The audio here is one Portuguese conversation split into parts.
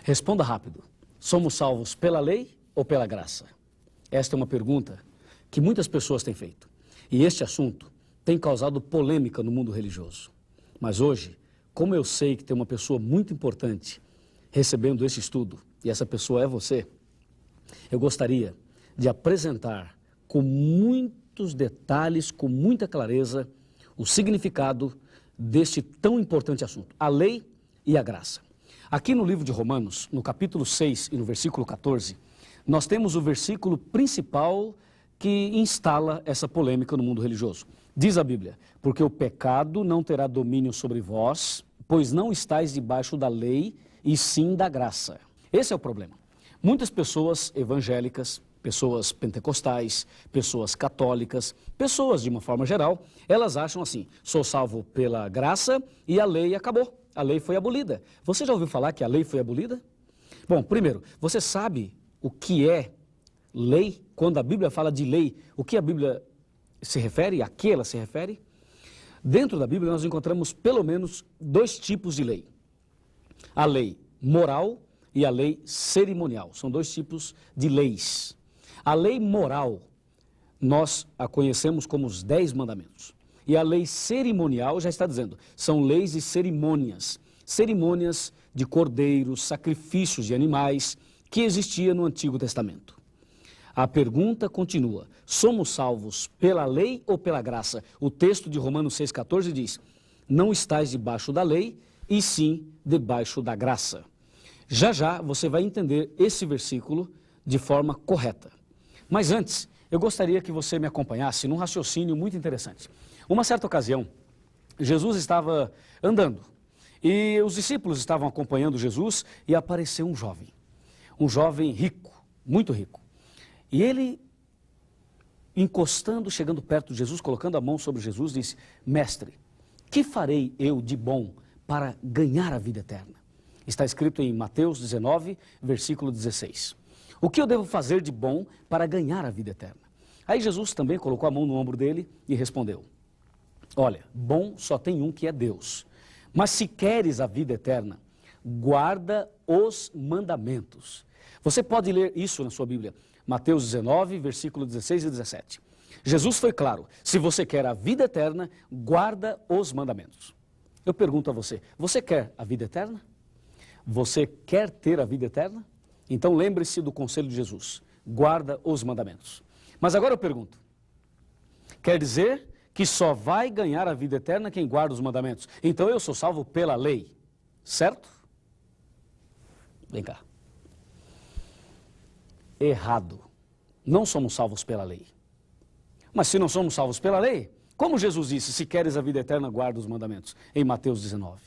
Responda rápido. Somos salvos pela lei ou pela graça? Esta é uma pergunta que muitas pessoas têm feito. E este assunto tem causado polêmica no mundo religioso. Mas hoje, como eu sei que tem uma pessoa muito importante recebendo esse estudo, e essa pessoa é você, eu gostaria de apresentar com muitos detalhes, com muita clareza, o significado deste tão importante assunto, a lei e a graça. Aqui no livro de Romanos, no capítulo 6 e no versículo 14, nós temos o versículo principal que instala essa polêmica no mundo religioso. Diz a Bíblia: porque o pecado não terá domínio sobre vós, pois não estáis debaixo da lei, e sim da graça. Esse é o problema. Muitas pessoas evangélicas, pessoas pentecostais, pessoas católicas, pessoas de uma forma geral, elas acham assim: sou salvo pela graça e a lei acabou, a lei foi abolida. Você já ouviu falar que a lei foi abolida? Bom, primeiro, você sabe o que é lei? Quando a Bíblia fala de lei, o que a Bíblia se refere, a que ela se refere? Dentro da Bíblia nós encontramos pelo menos dois tipos de lei: a lei moral e a lei cerimonial. São dois tipos de leis. A lei moral, nós a conhecemos como os 10 mandamentos. E a lei cerimonial já está dizendo, são leis e cerimônias. Cerimônias de cordeiros, sacrifícios de animais, que existia no Antigo Testamento. A pergunta continua: somos salvos pela lei ou pela graça? O texto de Romanos 6,14 diz: não estais debaixo da lei, e sim debaixo da graça. Já já você vai entender esse versículo de forma correta. Mas antes, eu gostaria que você me acompanhasse num raciocínio muito interessante. Uma certa ocasião, Jesus estava andando e os discípulos estavam acompanhando Jesus e apareceu um jovem rico, muito rico. E ele, encostando, chegando perto de Jesus, colocando a mão sobre Jesus, disse: mestre, que farei eu de bom para ganhar a vida eterna? Está escrito em Mateus 19, versículo 16. O que eu devo fazer de bom para ganhar a vida eterna? Aí Jesus também colocou a mão no ombro dele e respondeu: olha, bom só tem um, que é Deus. Mas se queres a vida eterna, guarda os mandamentos. Você pode ler isso na sua Bíblia, Mateus 19, versículo 16 e 17. Jesus foi claro: se você quer a vida eterna, guarda os mandamentos. Eu pergunto a você: você quer a vida eterna? Você quer ter a vida eterna? Então lembre-se do conselho de Jesus: guarda os mandamentos. Mas agora eu pergunto: quer dizer que só vai ganhar a vida eterna quem guarda os mandamentos? Então eu sou salvo pela lei, certo? Vem cá. Errado. Não somos salvos pela lei. Mas se não somos salvos pela lei, como Jesus disse: se queres a vida eterna, guarda os mandamentos, em Mateus 19.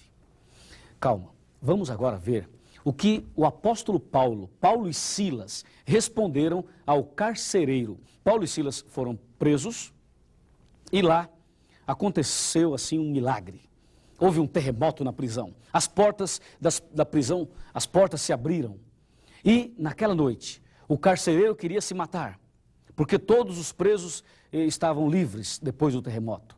Calma, vamos agora ver o que o apóstolo Paulo e Silas responderam ao carcereiro. Paulo e Silas foram presos e lá aconteceu assim um milagre. Houve um terremoto na prisão. As portas da prisão, as portas se abriram. E naquela noite, o carcereiro queria se matar, porque todos os presos estavam livres depois do terremoto.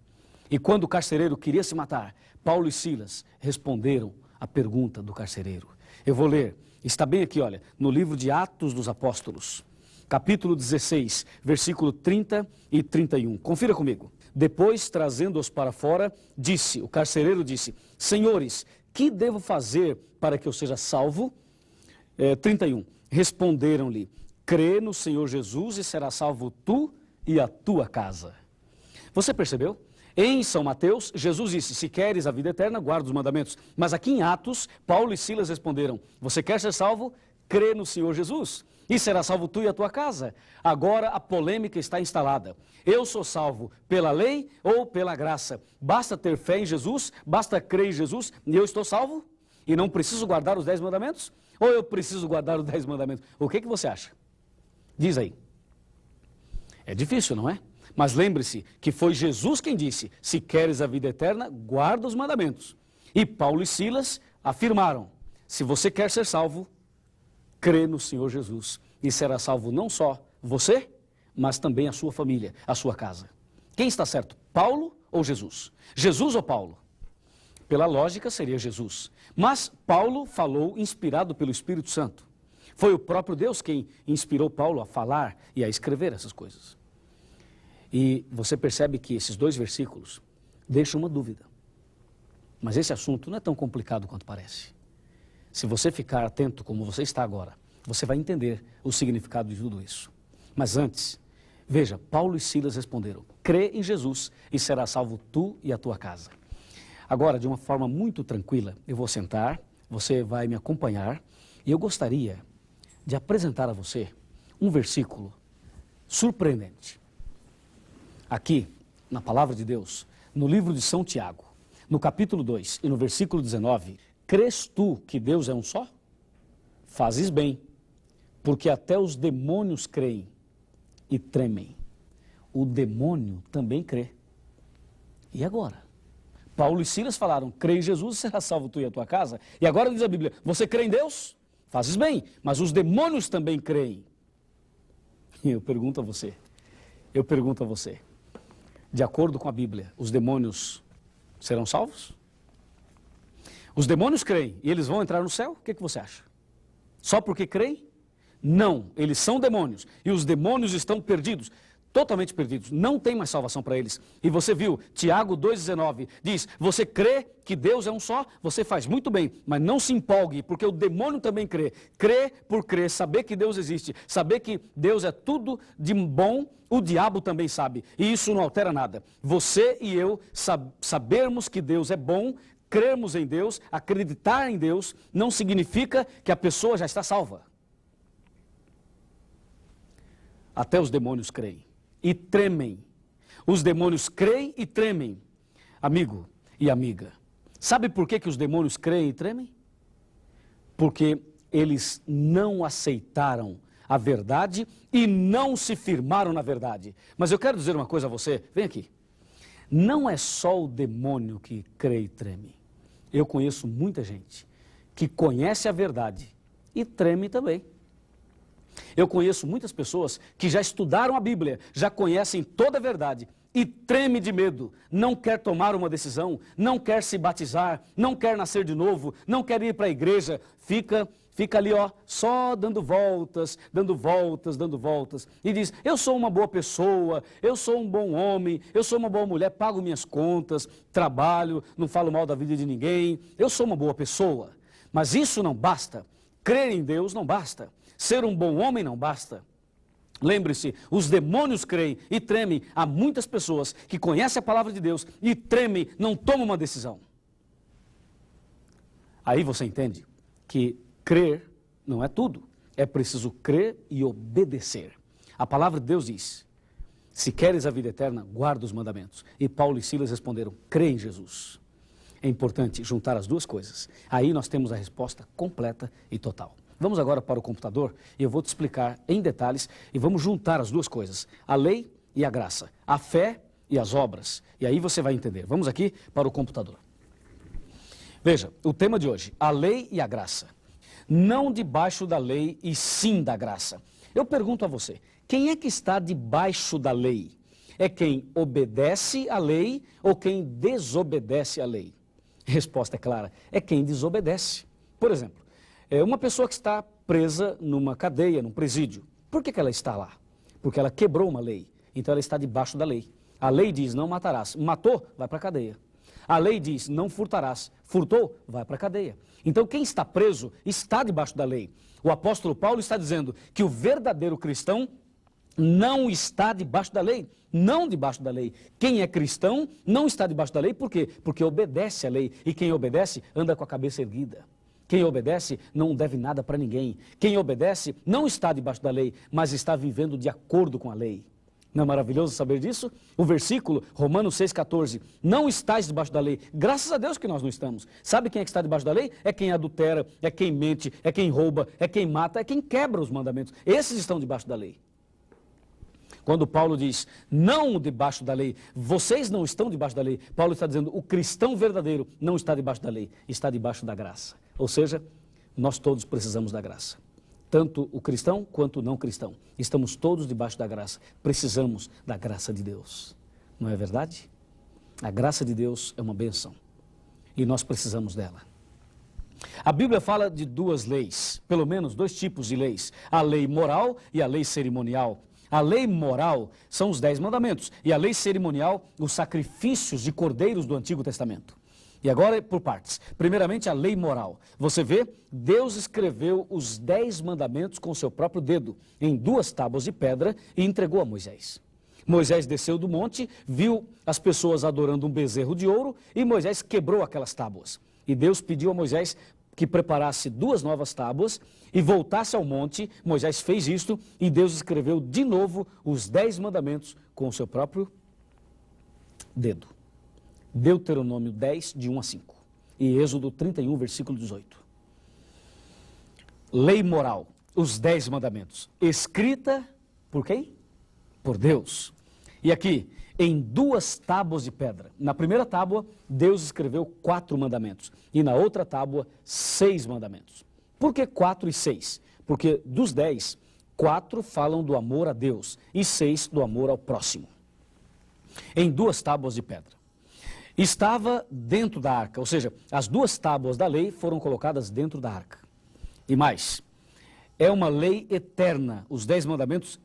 E quando o carcereiro queria se matar, Paulo e Silas responderam à pergunta do carcereiro. Eu vou ler, está bem aqui, olha, no livro de Atos dos Apóstolos, capítulo 16, versículo 30 e 31. Confira comigo. Depois, trazendo-os para fora, o carcereiro disse: senhores, que devo fazer para que eu seja salvo? 31. Responderam-lhe: crê no Senhor Jesus e será salvo tu e a tua casa. Você percebeu? Em São Mateus, Jesus disse: se queres a vida eterna, guarda os mandamentos. Mas aqui em Atos, Paulo e Silas responderam: você quer ser salvo? Crê no Senhor Jesus e será salvo tu e a tua casa. Agora a polêmica está instalada. Eu sou salvo pela lei ou pela graça? Basta ter fé em Jesus, basta crer em Jesus e eu estou salvo? E não preciso guardar os 10 mandamentos? Ou eu preciso guardar os 10 mandamentos? O que você acha? Diz aí. É difícil, não é? Mas lembre-se que foi Jesus quem disse: se queres a vida eterna, guarda os mandamentos. E Paulo e Silas afirmaram: se você quer ser salvo, crê no Senhor Jesus e será salvo não só você, mas também a sua família, a sua casa. Quem está certo, Paulo ou Jesus? Jesus ou Paulo? pela lógica seria Jesus. Mas Paulo falou inspirado pelo Espírito Santo. Foi o próprio Deus quem inspirou Paulo a falar e a escrever essas coisas. E você percebe que esses 2 versículos deixam uma dúvida. Mas esse assunto não é tão complicado quanto parece. Se você ficar atento como você está agora, você vai entender o significado de tudo isso. Mas antes, veja, Paulo e Silas responderam: crê em Jesus e será salvo tu e a tua casa. Agora, de uma forma muito tranquila, eu vou sentar, você vai me acompanhar e eu gostaria de apresentar a você um versículo surpreendente. Aqui, na palavra de Deus, no livro de São Tiago, no capítulo 2 e no versículo 19, crês tu que Deus é um só? Fazes bem, porque até os demônios creem e tremem. O demônio também crê. E agora? Paulo e Silas falaram: crê em Jesus e será salvo tu e a tua casa. E agora diz a Bíblia: você crê em Deus? Fazes bem, mas os demônios também creem. E eu pergunto a você, de acordo com a Bíblia, os demônios serão salvos? Os demônios creem e eles vão entrar no céu? O que você acha? Só porque creem? Não, eles são demônios e os demônios estão perdidos, totalmente perdidos, não tem mais salvação para eles. E você viu, Tiago 2,19 diz: você crê que Deus é um só? Você faz muito bem, mas não se empolgue, porque o demônio também crê. Crê por crer, saber que Deus existe, saber que Deus é tudo de bom, o diabo também sabe, e isso não altera nada. Você e eu sabermos que Deus é bom, crermos em Deus, acreditar em Deus, não significa que a pessoa já está salva. Até os demônios creem e tremem. Os demônios creem e tremem. Amigo e amiga, sabe por que os demônios creem e tremem? Porque eles não aceitaram a verdade e não se firmaram na verdade. Mas eu quero dizer uma coisa a você, vem aqui. Não é só o demônio que crê e treme. Eu conheço muita gente que conhece a verdade e treme também. Eu conheço muitas pessoas que já estudaram a Bíblia, já conhecem toda a verdade e treme de medo, não quer tomar uma decisão, não quer se batizar, não quer nascer de novo, não quer ir para a igreja, fica ali só dando voltas, e diz: eu sou uma boa pessoa, eu sou um bom homem, eu sou uma boa mulher, pago minhas contas, trabalho, não falo mal da vida de ninguém, eu sou uma boa pessoa. Mas isso não basta, crer em Deus não basta. Ser um bom homem não basta. Lembre-se, os demônios creem e tremem. Há muitas pessoas que conhecem a palavra de Deus e tremem, não tomam uma decisão. Aí você entende que crer não é tudo. É preciso crer e obedecer. A palavra de Deus diz: se queres a vida eterna, guarda os mandamentos. E Paulo e Silas responderam: crê em Jesus. É importante juntar as duas coisas. Aí nós temos a resposta completa e total. Vamos agora para o computador e eu vou te explicar em detalhes e vamos juntar as duas coisas, a lei e a graça, a fé e as obras. E aí você vai entender. Vamos aqui para o computador. Veja, o tema de hoje, a lei e a graça. Não debaixo da lei e sim da graça. Eu pergunto a você, quem é que está debaixo da lei? É quem obedece à lei ou quem desobedece à lei? Resposta é clara, é quem desobedece. Por exemplo, uma pessoa que está presa numa cadeia, num presídio. Por que ela está lá? Porque ela quebrou uma lei. Então ela está debaixo da lei. A lei diz: não matarás. Matou, vai para a cadeia. A lei diz: não furtarás. Furtou, vai para a cadeia. Então quem está preso está debaixo da lei. O apóstolo Paulo está dizendo que o verdadeiro cristão não está debaixo da lei. Não debaixo da lei. Quem é cristão não está debaixo da lei. Por quê? Porque obedece à lei. E quem obedece anda com a cabeça erguida. Quem obedece não deve nada para ninguém. Quem obedece não está debaixo da lei, mas está vivendo de acordo com a lei. Não é maravilhoso saber disso? O versículo, Romanos 6,14, não estáis debaixo da lei. Graças a Deus que nós não estamos. Sabe quem é que está debaixo da lei? É quem adultera, é quem mente, é quem rouba, é quem mata, é quem quebra os mandamentos. Esses estão debaixo da lei. Quando Paulo diz, não debaixo da lei, vocês não estão debaixo da lei, Paulo está dizendo, o cristão verdadeiro não está debaixo da lei, está debaixo da graça. Ou seja, nós todos precisamos da graça. Tanto o cristão quanto o não cristão. Estamos todos debaixo da graça. Precisamos da graça de Deus. Não é verdade? A graça de Deus é uma bênção. e nós precisamos dela. A Bíblia fala de duas leis, pelo menos dois tipos de leis, a lei moral e a lei cerimonial. A lei moral são os 10 mandamentos e a lei cerimonial, os sacrifícios de cordeiros do Antigo Testamento. E agora por partes. Primeiramente, a lei moral. Você vê, Deus escreveu os 10 mandamentos com seu próprio dedo em 2 tábuas de pedra e entregou a Moisés. Moisés desceu do monte, viu as pessoas adorando um bezerro de ouro e Moisés quebrou aquelas tábuas. E Deus pediu a Moisés que preparasse 2 novas tábuas e voltasse ao monte. Moisés fez isto e Deus escreveu de novo os 10 mandamentos com o seu próprio dedo. Deuteronômio 10, de 1 a 5. E Êxodo 31, versículo 18. Lei moral, os 10 mandamentos, escrita por quem? Por Deus. E aqui, em 2 tábuas de pedra. Na primeira tábua, Deus escreveu 4 mandamentos. E na outra tábua, 6 mandamentos. Por que 4 e 6? Porque dos 10, 4 falam do amor a Deus e 6 do amor ao próximo. Em 2 tábuas de pedra. Estava dentro da arca, ou seja, as 2 tábuas da lei foram colocadas dentro da arca. E mais, é uma lei eterna, os 10 mandamentos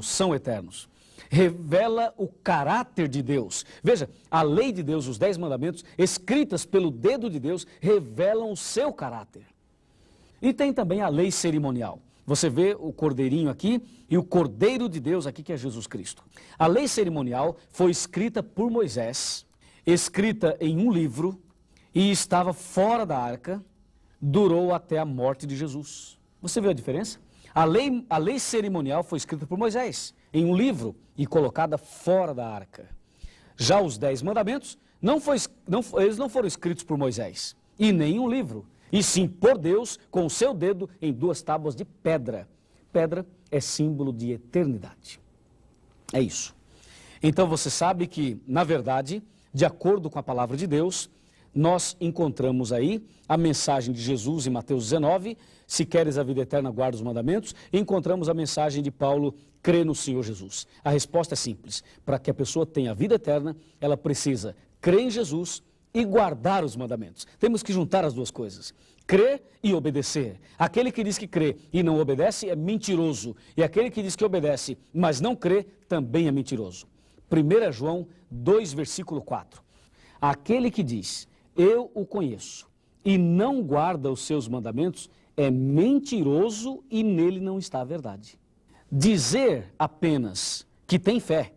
são eternos. Revela o caráter de Deus. Veja, a lei de Deus, os 10 mandamentos, escritas pelo dedo de Deus, revelam o seu caráter. E tem também a lei cerimonial. Você vê o cordeirinho aqui e o cordeiro de Deus aqui, que é Jesus Cristo. A lei cerimonial foi escrita por Moisés, escrita em um livro e estava fora da arca, durou até a morte de Jesus. Você viu a diferença? A lei cerimonial foi escrita por Moisés em um livro e colocada fora da arca. Já os 10 mandamentos, eles não foram escritos por Moisés e nem em um livro, e sim por Deus com o seu dedo em 2 tábuas de pedra. Pedra é símbolo de eternidade. É isso. Então você sabe que, na verdade, de acordo com a palavra de Deus, nós encontramos aí a mensagem de Jesus em Mateus 19, se queres a vida eterna, guarda os mandamentos, e encontramos a mensagem de Paulo, crê no Senhor Jesus. A resposta é simples, para que a pessoa tenha a vida eterna, ela precisa crer em Jesus e guardar os mandamentos. Temos que juntar as duas coisas, crer e obedecer. Aquele que diz que crê e não obedece é mentiroso, e aquele que diz que obedece, mas não crê, também é mentiroso. 1 João 2, versículo 4. Aquele que diz, eu o conheço, e não guarda os seus mandamentos, é mentiroso e nele não está a verdade. Dizer apenas que tem fé,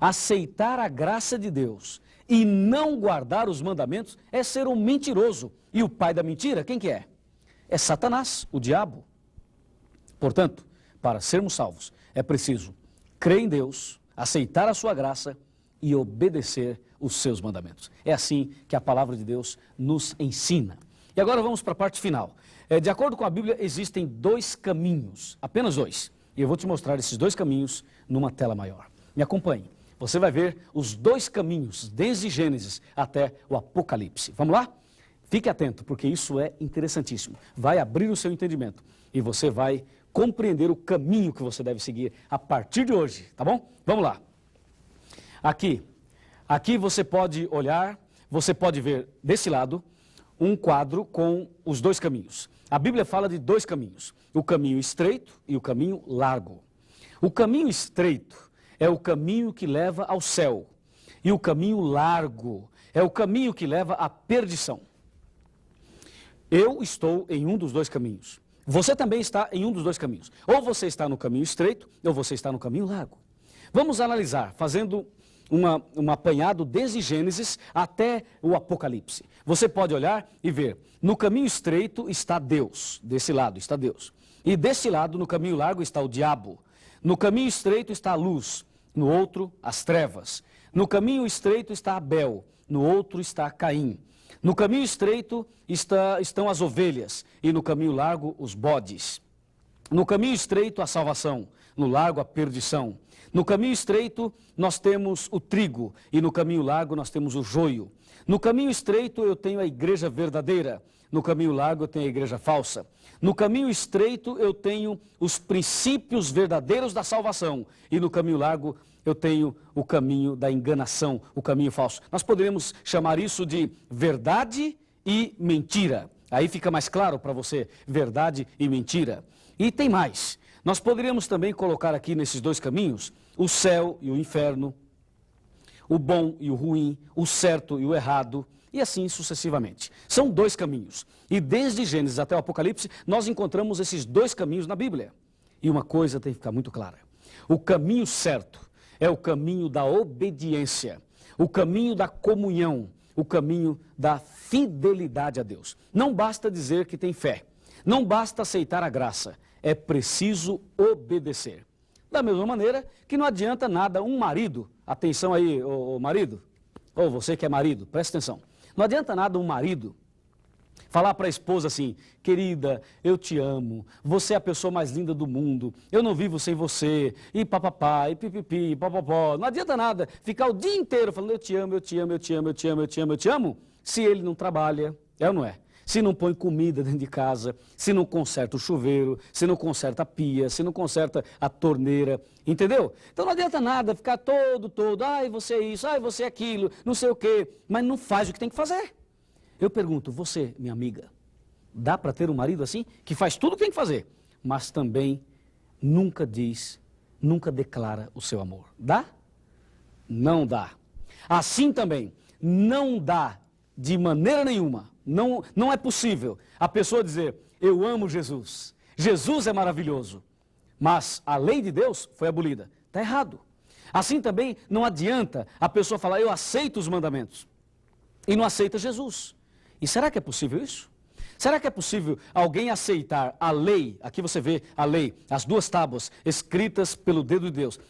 aceitar a graça de Deus e não guardar os mandamentos é ser um mentiroso. E o pai da mentira, quem que é? É Satanás, o diabo. Portanto, para sermos salvos, é preciso crer em Deus, aceitar a sua graça e obedecer os seus mandamentos. É assim que a palavra de Deus nos ensina. E agora vamos para a parte final. De acordo com a Bíblia, existem 2 caminhos, apenas 2. E eu vou te mostrar esses 2 caminhos numa tela maior. Me acompanhe. Você vai ver os 2 caminhos, desde Gênesis até o Apocalipse. Vamos lá? Fique atento, porque isso é interessantíssimo. Vai abrir o seu entendimento e você vai compreender o caminho que você deve seguir a partir de hoje, tá bom? Vamos lá. Aqui você pode olhar, você pode ver desse lado um quadro com os 2 caminhos. A Bíblia fala de 2 caminhos, o caminho estreito e o caminho largo. O caminho estreito é o caminho que leva ao céu e o caminho largo é o caminho que leva à perdição. Eu estou em um dos 2 caminhos. Você também está em um dos 2 caminhos. Ou você está no caminho estreito ou você está no caminho largo. Vamos analisar, fazendo um apanhado desde Gênesis até o Apocalipse. Você pode olhar e ver, no caminho estreito está Deus, desse lado está Deus. E desse lado, no caminho largo, está o diabo. No caminho estreito está a luz, no outro, as trevas. No caminho estreito está Abel, no outro está Caim. No caminho estreito estão as ovelhas e no caminho largo os bodes. No caminho estreito, a salvação, no largo, a perdição. No caminho estreito, nós temos o trigo, e no caminho largo, nós temos o joio. No caminho estreito, eu tenho a igreja verdadeira. No caminho largo, eu tenho a igreja falsa. No caminho estreito, eu tenho os princípios verdadeiros da salvação. E no caminho largo, eu tenho o caminho da enganação, o caminho falso. Nós poderíamos chamar isso de verdade e mentira. Aí fica mais claro para você, verdade e mentira. E tem mais. Nós poderíamos também colocar aqui nesses dois caminhos o céu e o inferno, o bom e o ruim, o certo e o errado, e assim sucessivamente. São dois caminhos. E desde Gênesis até o Apocalipse, nós encontramos esses dois caminhos na Bíblia. E uma coisa tem que ficar muito clara. O caminho certo é o caminho da obediência, o caminho da comunhão, o caminho da fidelidade a Deus. Não basta dizer que tem fé, não basta aceitar a graça, é preciso obedecer. Da mesma maneira que não adianta nada um marido, atenção aí, ô marido, ou você que é marido, presta atenção. Não adianta nada um marido falar para a esposa assim, querida, eu te amo, você é a pessoa mais linda do mundo, eu não vivo sem você, e papapá, e pipipi, papapó. Não adianta nada ficar o dia inteiro falando eu te amo, eu te amo, eu te amo, eu te amo, eu te amo, eu te amo, se ele não trabalha, é ou não é? Se não põe comida dentro de casa, se não conserta o chuveiro, se não conserta a pia, se não conserta a torneira, entendeu? Então não adianta nada ficar todo, ai você é isso, ai você é aquilo, não sei o quê, mas não faz o que tem que fazer. Eu pergunto, você, minha amiga, dá para ter um marido assim, que faz tudo o que tem que fazer, mas também nunca diz, nunca declara o seu amor? Dá? Não dá. Assim também, não dá de maneira nenhuma, não é possível a pessoa dizer, eu amo Jesus, Jesus é maravilhoso, mas a lei de Deus foi abolida. Está errado. Assim também não adianta a pessoa falar, eu aceito os mandamentos, e não aceita Jesus. E será que é possível isso? Será que é possível alguém aceitar a lei, aqui você vê a lei, as duas tábuas escritas pelo dedo de Deus.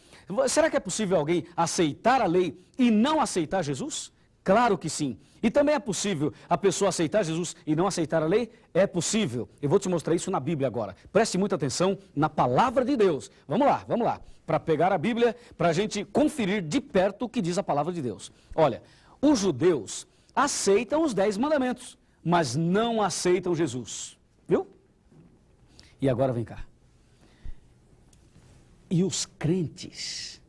Será que é possível alguém aceitar a lei e não aceitar Jesus? Claro que sim. E também é possível a pessoa aceitar Jesus e não aceitar a lei? É possível. Eu vou te mostrar isso na Bíblia agora. Preste muita atenção na palavra de Deus. Vamos lá. Para pegar a Bíblia, para a gente conferir de perto o que diz a palavra de Deus. Olha, os judeus aceitam os 10 mandamentos, mas não aceitam Jesus. Viu? E agora vem cá. E os crentes,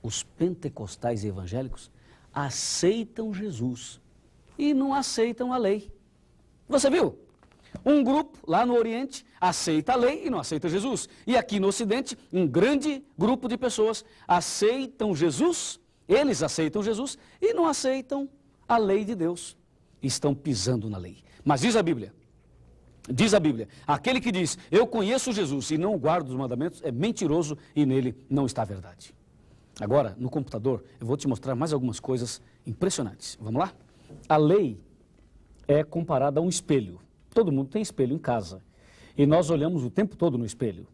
os pentecostais e evangélicos, aceitam Jesus e não aceitam a lei. Você viu? Um grupo lá no Oriente aceita a lei e não aceita Jesus. E aqui no Ocidente, um grande grupo de pessoas aceitam Jesus, eles aceitam Jesus e não aceitam a lei de Deus. Estão pisando na lei. Mas diz a Bíblia, aquele que diz, eu conheço Jesus e não guardo os mandamentos, é mentiroso e nele não está a verdade. Agora, no computador, eu vou te mostrar mais algumas coisas impressionantes. Vamos lá? A lei é comparada a um espelho. Todo mundo tem espelho em casa. E nós olhamos o tempo todo no espelho.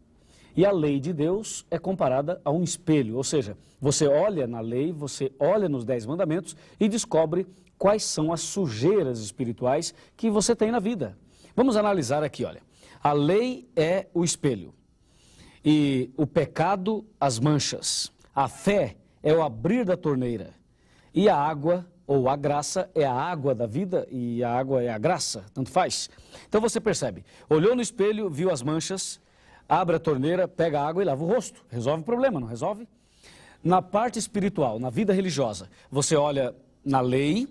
E a lei de Deus é comparada a um espelho. Ou seja, você olha na lei, você olha nos 10 mandamentos e descobre quais são as sujeiras espirituais que você tem na vida. Vamos analisar aqui, olha. A lei é o espelho. E o pecado, as manchas. A fé é o abrir da torneira. E a água, ou a graça, é a água da vida e a água é a graça, tanto faz. Então você percebe, olhou no espelho, viu as manchas, abre a torneira, pega a água e lava o rosto. Resolve o problema, não resolve? Na parte espiritual, na vida religiosa, você olha na lei,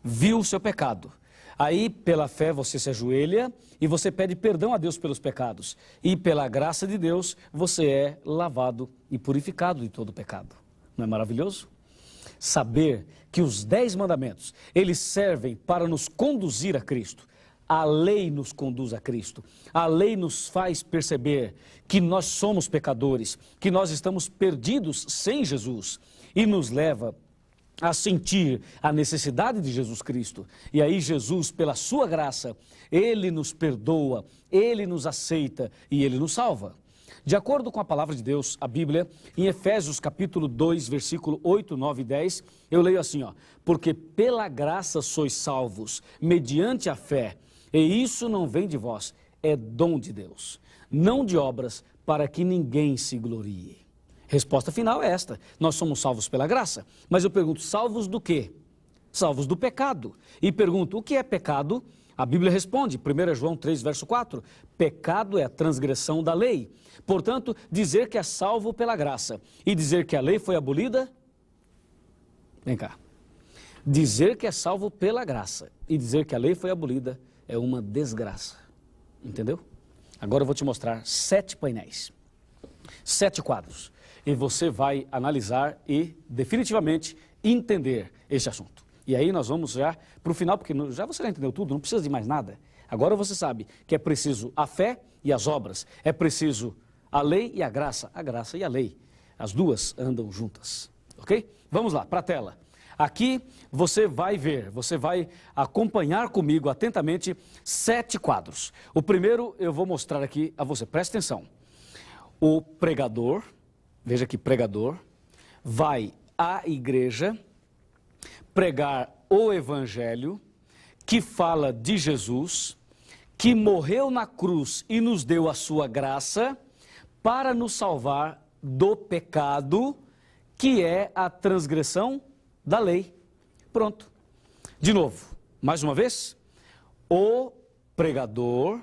viu o seu pecado. Aí, pela fé, você se ajoelha e você pede perdão a Deus pelos pecados. E pela graça de Deus, você é lavado e purificado de todo pecado. Não é maravilhoso? Saber que os 10 mandamentos, eles servem para nos conduzir a Cristo. A lei nos conduz a Cristo. A lei nos faz perceber que nós somos pecadores, que nós estamos perdidos sem Jesus e nos leva a sentir a necessidade de Jesus Cristo. E aí Jesus, pela sua graça, Ele nos perdoa, Ele nos aceita e Ele nos salva. De acordo com a palavra de Deus, a Bíblia, em Efésios capítulo 2, versículo 8, 9 e 10, eu leio assim, ó, porque pela graça sois salvos, mediante a fé, e isso não vem de vós, é dom de Deus, não de obras, para que ninguém se glorie. Resposta final é esta: nós somos salvos pela graça. Mas eu pergunto, salvos do quê? Salvos do pecado. E pergunto, o que é pecado? A Bíblia responde, 1 João 3, verso 4, pecado é a transgressão da lei. Portanto, dizer que é salvo pela graça e dizer que a lei foi abolida, vem cá, dizer que é salvo pela graça e dizer que a lei foi abolida é uma desgraça, entendeu? Agora eu vou te mostrar 7 painéis, 7 quadros, e você vai analisar e definitivamente entender esse assunto. E aí nós vamos já para o final, porque já você já entendeu tudo, não precisa de mais nada. Agora você sabe que é preciso a fé e as obras, é preciso a lei e a graça e a lei. As duas andam juntas, ok? Vamos lá, para a tela. Aqui você vai ver, você vai acompanhar comigo atentamente 7 quadros. O primeiro eu vou mostrar aqui a você, presta atenção. O pregador, veja aqui, pregador, vai à igreja pregar o evangelho que fala de Jesus, que morreu na cruz e nos deu a sua graça para nos salvar do pecado, que é a transgressão da lei. Pronto. De novo, mais uma vez, o pregador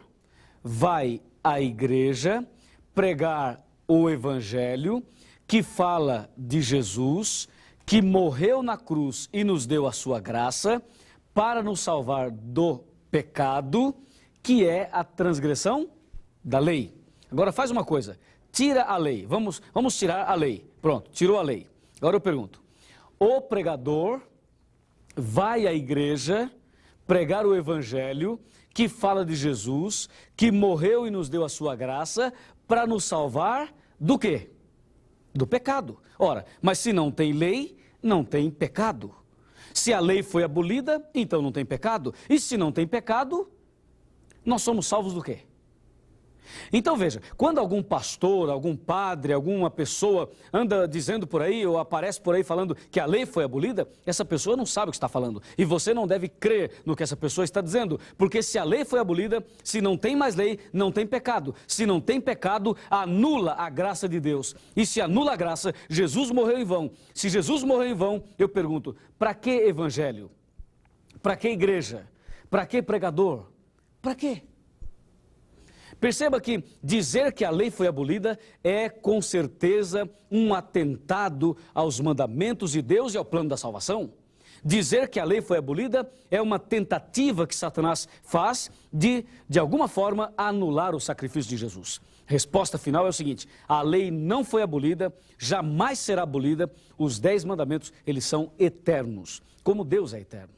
vai à igreja pregar o evangelho que fala de Jesus, que morreu na cruz e nos deu a sua graça para nos salvar do pecado, que é a transgressão da lei. Agora faz uma coisa, tira a lei, vamos tirar a lei. Pronto, tirou a lei. Agora eu pergunto, o pregador vai à igreja pregar o evangelho que fala de Jesus, que morreu e nos deu a sua graça para nos salvar do quê? Do pecado. Ora, mas se não tem lei, não tem pecado. Se a lei foi abolida, então não tem pecado. E se não tem pecado, nós somos salvos do quê? Então veja, quando algum pastor, algum padre, alguma pessoa anda dizendo por aí ou aparece por aí falando que a lei foi abolida, essa pessoa não sabe o que está falando. E você não deve crer no que essa pessoa está dizendo, porque se a lei foi abolida, se não tem mais lei, não tem pecado. Se não tem pecado, anula a graça de Deus. E se anula a graça, Jesus morreu em vão. Se Jesus morreu em vão, eu pergunto, para que evangelho? Para que igreja? Para que pregador? Para quê? Perceba que dizer que a lei foi abolida é, com certeza, um atentado aos mandamentos de Deus e ao plano da salvação. Dizer que a lei foi abolida é uma tentativa que Satanás faz de alguma forma, anular o sacrifício de Jesus. Resposta final é o seguinte, a lei não foi abolida, jamais será abolida, os 10 mandamentos, eles são eternos, como Deus é eterno.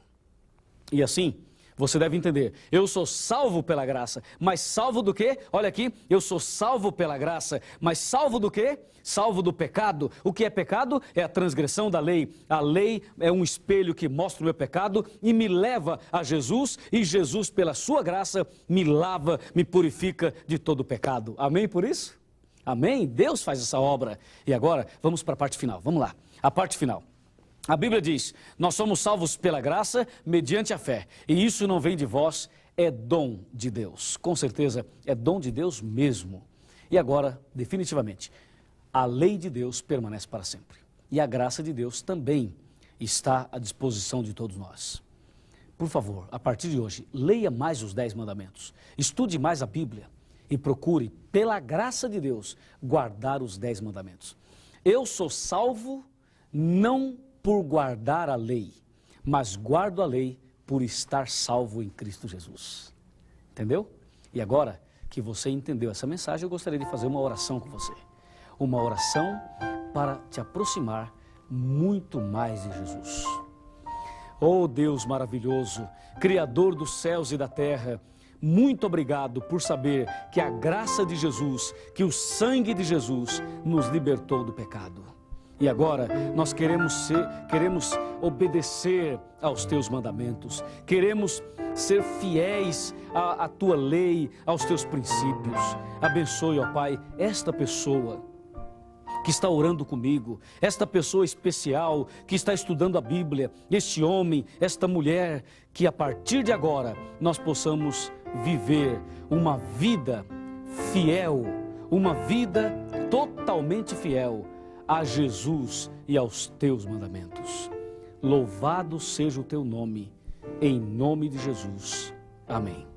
E assim, você deve entender, eu sou salvo pela graça, mas salvo do quê? Olha aqui, eu sou salvo pela graça, mas salvo do quê? Salvo do pecado. O que é pecado? É a transgressão da lei. A lei é um espelho que mostra o meu pecado e me leva a Jesus, e Jesus, pela sua graça, me lava, me purifica de todo o pecado. Amém por isso? Amém? Deus faz essa obra. E agora, vamos para a parte final. Vamos lá, a parte final. A Bíblia diz, nós somos salvos pela graça, mediante a fé. E isso não vem de vós, é dom de Deus. Com certeza, é dom de Deus mesmo. E agora, definitivamente, a lei de Deus permanece para sempre. E a graça de Deus também está à disposição de todos nós. Por favor, a partir de hoje, leia mais os 10 mandamentos. Estude mais a Bíblia e procure, pela graça de Deus, guardar os 10 mandamentos. Eu sou salvo não por guardar a lei, mas guardo a lei por estar salvo em Cristo Jesus. Entendeu? E agora que você entendeu essa mensagem, eu gostaria de fazer uma oração com você. Uma oração para te aproximar muito mais de Jesus. Oh Deus maravilhoso, Criador dos céus e da terra, muito obrigado por saber que a graça de Jesus, que o sangue de Jesus nos libertou do pecado. E agora nós queremos obedecer aos teus mandamentos, queremos ser fiéis à tua lei, aos teus princípios. Abençoe, ó Pai, esta pessoa que está orando comigo, esta pessoa especial que está estudando a Bíblia, este homem, esta mulher, que a partir de agora nós possamos viver uma vida fiel, uma vida totalmente fiel a Jesus e aos teus mandamentos. Louvado seja o teu nome, em nome de Jesus. Amém.